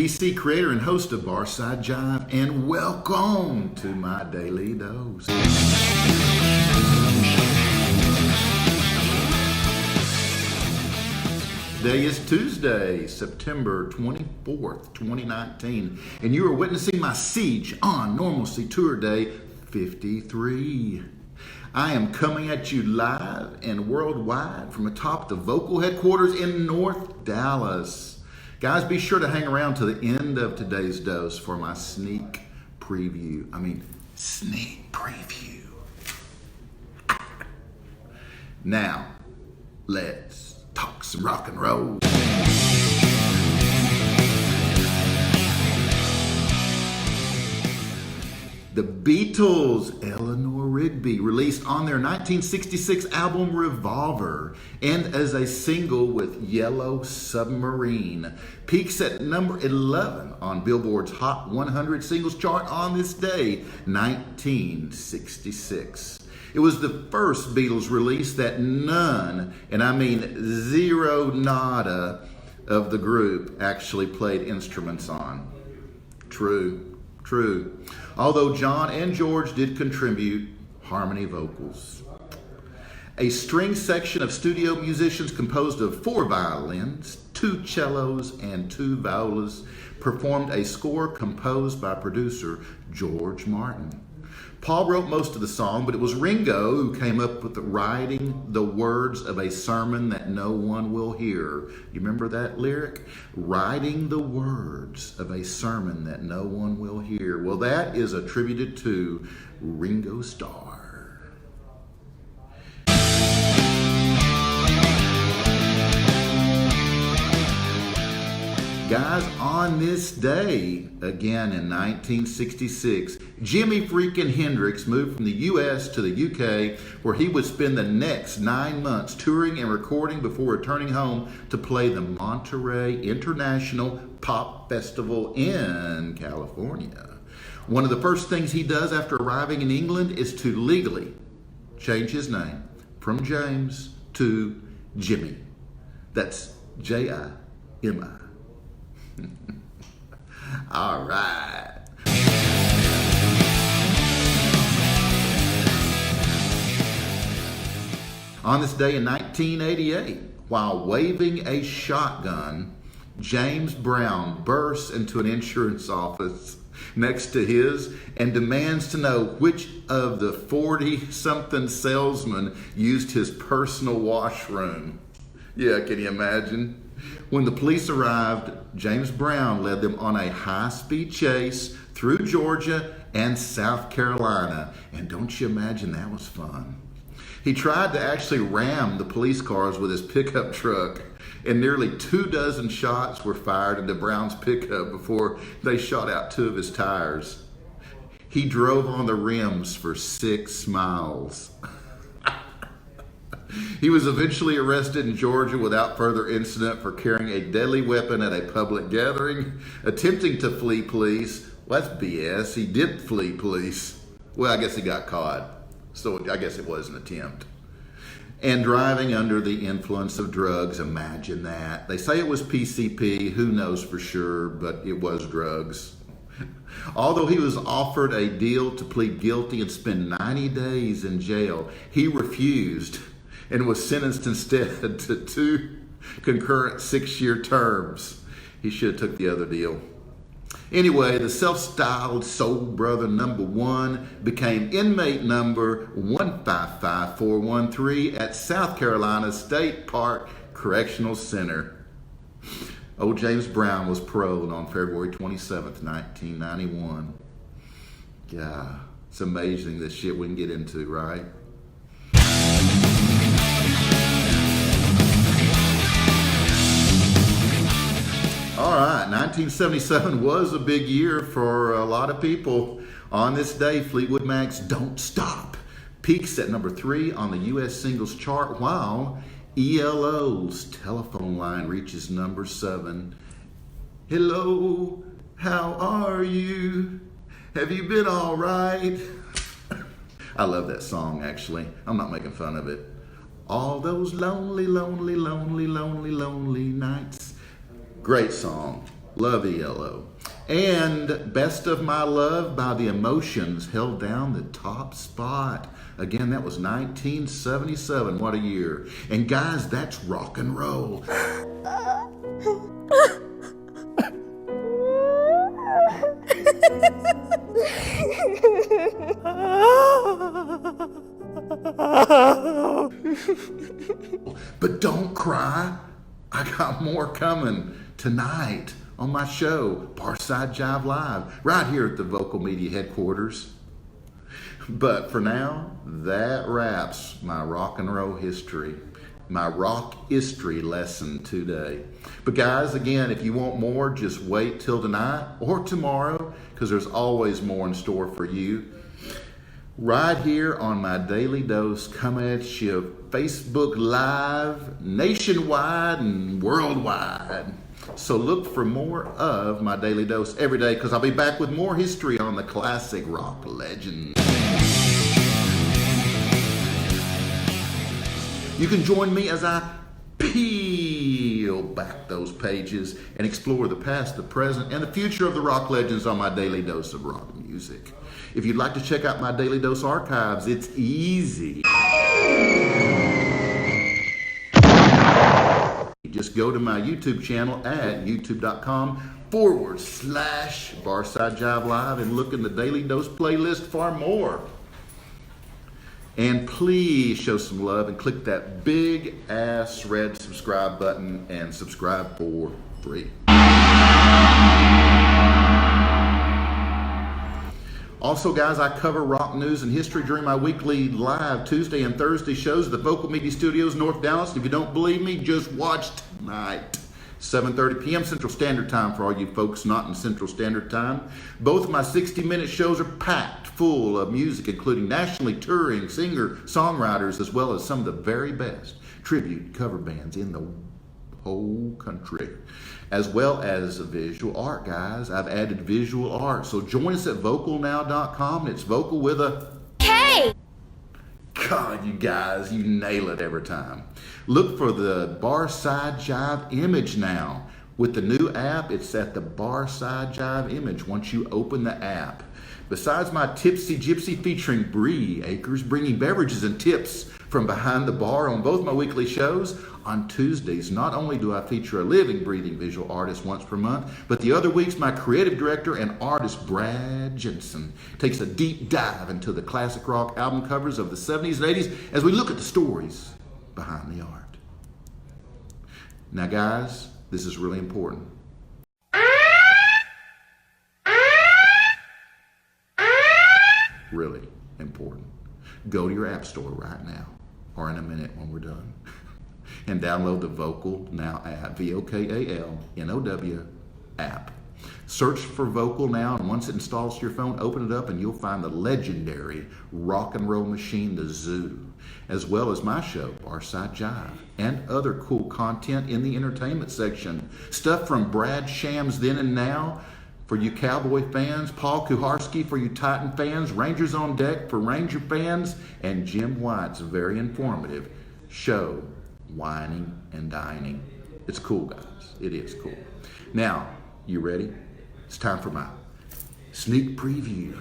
DC creator and host of Barside Jive, and welcome to my Daily Dose. Today is Tuesday, September 24th, 2019, and you are witnessing my SEIGE on Normalcy Tour Day 53. I am coming at you live and worldwide from atop the vocal headquarters in North Dallas. Guys, be sure to hang around to the end of today's dose for my sneak preview. Sneak preview. Now, let's talk some rock and roll. The Beatles, Eleanor Rigby, released on their 1966 album Revolver, and as a single with Yellow Submarine, peaks at number 11 on Billboard's Hot 100 Singles Chart on this day, 1966. It was the first Beatles release that none, and I mean zero nada, of the group actually played instruments on. True. Although John and George did contribute harmony vocals. A string section of studio musicians composed of 4 violins, 2 cellos, and 2 violas performed a score composed by producer George Martin. Paul wrote most of the song, but it was Ringo who came up with writing the words of a sermon that no one will hear. You remember that lyric? Writing the words of a sermon that no one will hear. Well, that is attributed to Ringo Starr. Guys, on this day, again in 1966, Jimi freaking Hendrix moved from the U.S. to the U.K., where he would spend the next 9 months touring and recording before returning home to play the Monterey International Pop Festival in California. One of the first things he does after arriving in England is to legally change his name from James to Jimmy. That's J-I-M-I. All right. On this day in 1988, while waving a shotgun, James Brown bursts into an insurance office next to his and demands to know which of the 40-something salesmen used his personal washroom. Yeah, can you imagine? When the police arrived, James Brown led them on a high-speed chase through Georgia and South Carolina. And don't you imagine that was fun? He tried to actually ram the police cars with his pickup truck, and nearly 24 shots were fired into Brown's pickup before they shot out 2 of his tires. He drove on the rims for 6 miles. He was eventually arrested in Georgia without further incident for carrying a deadly weapon at a public gathering, attempting to flee police. Well, that's BS. He did flee police. Well, I guess he got caught. So I guess it was an attempt. And driving under the influence of drugs. Imagine that. They say it was PCP. Who knows for sure, but it was drugs. Although he was offered a deal to plead guilty and spend 90 days in jail, he refused and was sentenced instead to 2 concurrent 6-year terms. He should have took the other deal. Anyway, the self-styled Soul Brother #1 became inmate number 155413 at South Carolina State Park Correctional Center. Old James Brown was paroled on February 27th, 1991. Yeah, it's amazing the shit we can get into, right? All right, 1977 was a big year for a lot of people. On this day, Fleetwood Macs' Don't Stop peaks at number 3 on the U.S. Singles Chart, while ELOs' Telephone Line reaches number 7. Hello, how are you? Have you been all right? I love that song, actually. I'm not making fun of it. All those lonely, lonely, lonely, lonely, lonely nights. Great song. Love ELO. And Best of My Love by The Emotions held down the top spot. Again, that was 1977. What a year. And guys, that's rock and roll. But don't cry. I got more coming tonight on my show, Barside Jive Live, right here at the Vocal Media headquarters. But for now, that wraps my rock and roll history, my rock history lesson today. But guys, again, if you want more, just wait till tonight or tomorrow, because there's always more in store for you. Right here on my Daily Dose, coming at you Facebook Live, nationwide and worldwide. So look for more of my Daily Dose every day, because I'll be back with more history on the classic rock legends. You can join me as I peel back those pages and explore the past, the present, and the future of the rock legends on my Daily Dose of Rock Music. If you'd like to check out my Daily Dose archives, it's easy. Just go to my YouTube channel at youtube.com/Barside Jive Live and look in the Daily Dose playlist for more. And please show some love and click that big ass red subscribe button and subscribe for free. Also, guys, I cover rock news and history during my weekly live Tuesday and Thursday shows at the Vocal Media Studios, North Dallas. If you don't believe me, just watch tonight. 7:30 p.m. Central Standard Time for all you folks not in Central Standard Time. Both of my 60-minute shows are packed full of music, including nationally touring singer-songwriters, as well as some of the very best tribute cover bands in the whole country, as well as visual art, guys. I've added visual art. So join us at vocalnow.com. It's vocal with a K. God, you guys, you nail it every time. Look for the Barside Jive image now. With the new app, it's at the Barside Jive image once you open the app. Besides my Tipsy Gypsy featuring Bree Akers, bringing beverages and tips from behind the bar on both my weekly shows, on Tuesdays, not only do I feature a living, breathing visual artist once per month, but the other weeks, my creative director and artist, Brad Jensen, takes a deep dive into the classic rock album covers of the 70s and 80s as we look at the stories behind the art. Now, guys, this is really important. Really important. Go to your app store right now, or in a minute when we're done, and download the Vocal Now app, VOKALNOW app. Search for Vocal Now, and once it installs to your phone, open it up and you'll find the legendary rock and roll machine, the Zoo, as well as my show, Barside Jive, and other cool content in the entertainment section. Stuff from Brad Sham's Then and Now for you Cowboy fans, Paul Kuharski for you Titan fans, Rangers on Deck for Ranger fans, and Jim White's very informative show, Whining and Dining. It's cool, guys. It is cool. Now, you ready? It's time for my sneak preview.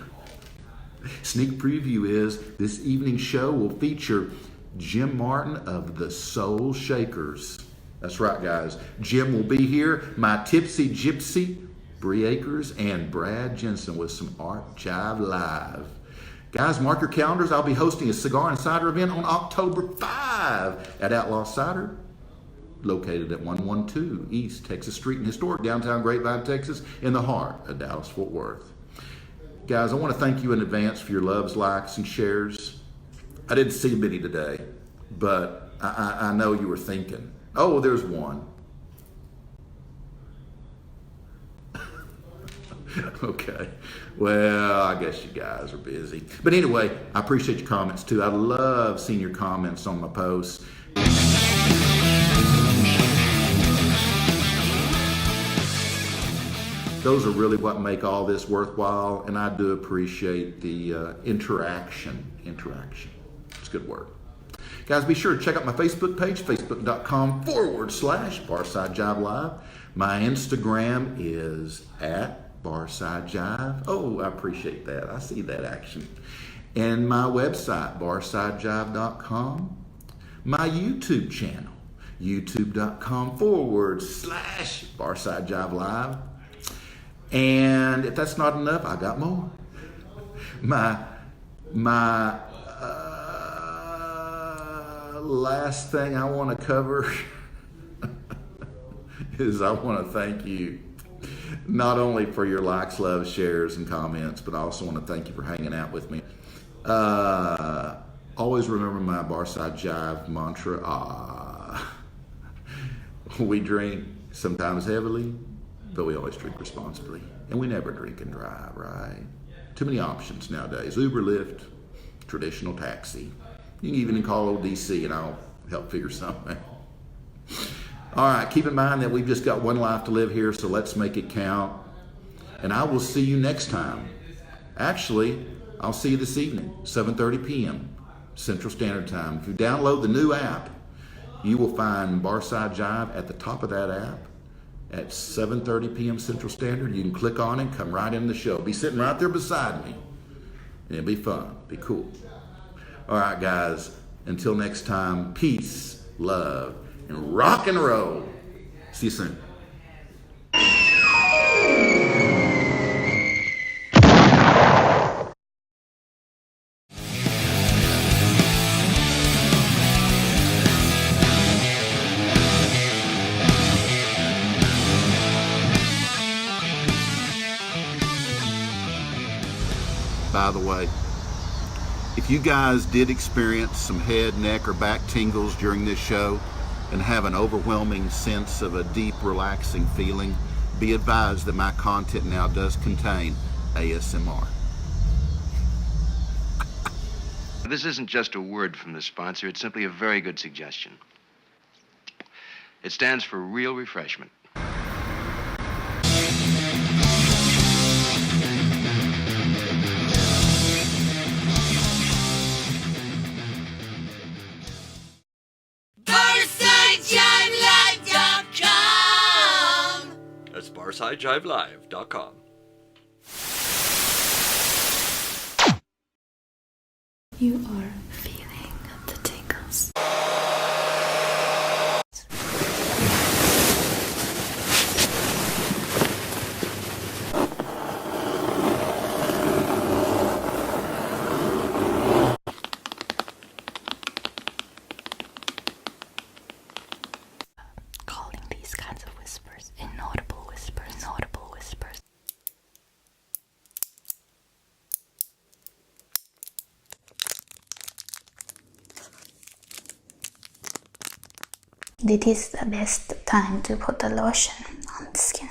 Sneak preview is this evening's show will feature Jim Martin of the Soul Shakers. That's right, guys. Jim will be here, my Tipsy Gypsy, Bree Akers, and Brad Jensen with some Art Jive Live. Guys, mark your calendars. I'll be hosting a cigar and cider event on October 5 at Outlaw Cider, located at 112 East Texas Street in historic downtown Grapevine, Texas, in the heart of Dallas-Fort Worth. Guys, I want to thank you in advance for your loves, likes, and shares. I didn't see many today, but I know you were thinking, oh, there's one. Okay, well, I guess you guys are busy. But anyway, I appreciate your comments too. I love seeing your comments on my posts. Those are really what make all this worthwhile, and I do appreciate the interaction. It's a good word. Guys, be sure to check out my Facebook page, facebook.com/Barside Jive Live. My Instagram is at Barside Jive. Oh, I appreciate that. I see that action. And my website, barsidejive.com. My YouTube channel, youtube.com/Barside Jive Live. And if that's not enough, I got more. My last thing I want to cover is I want to thank you not only for your likes, loves, shares, and comments, but I also want to thank you for hanging out with me. Always remember my Barside Jive mantra. We drink sometimes heavily, but we always drink responsibly. And we never drink and drive, right? Too many options nowadays. Uber, Lyft, traditional taxi. You can even call ODC and I'll help figure something out. All right, keep in mind that we've just got one life to live here, so let's make it count. And I will see you next time. Actually, I'll see you this evening, 7:30 p.m. Central Standard Time. If you download the new app, you will find Barside Jive at the top of that app at 7:30 p.m. Central Standard. You can click on it, come right in the show. Be sitting right there beside me. And it'll be fun, be cool. All right, guys, until next time, peace, love, and rock and roll. See you soon. By the way, if you guys did experience some head, neck, or back tingles during this show and have an overwhelming sense of a deep, relaxing feeling, be advised that my content now does contain ASMR. This isn't just a word from the sponsor, it's simply a very good suggestion. It stands for real refreshment. That's BarsideJiveLive.com. You are feeling the tingles. Calling these kinds of whispers inaudible whispers, inaudible whispers. This is the best time to put the lotion on the skin.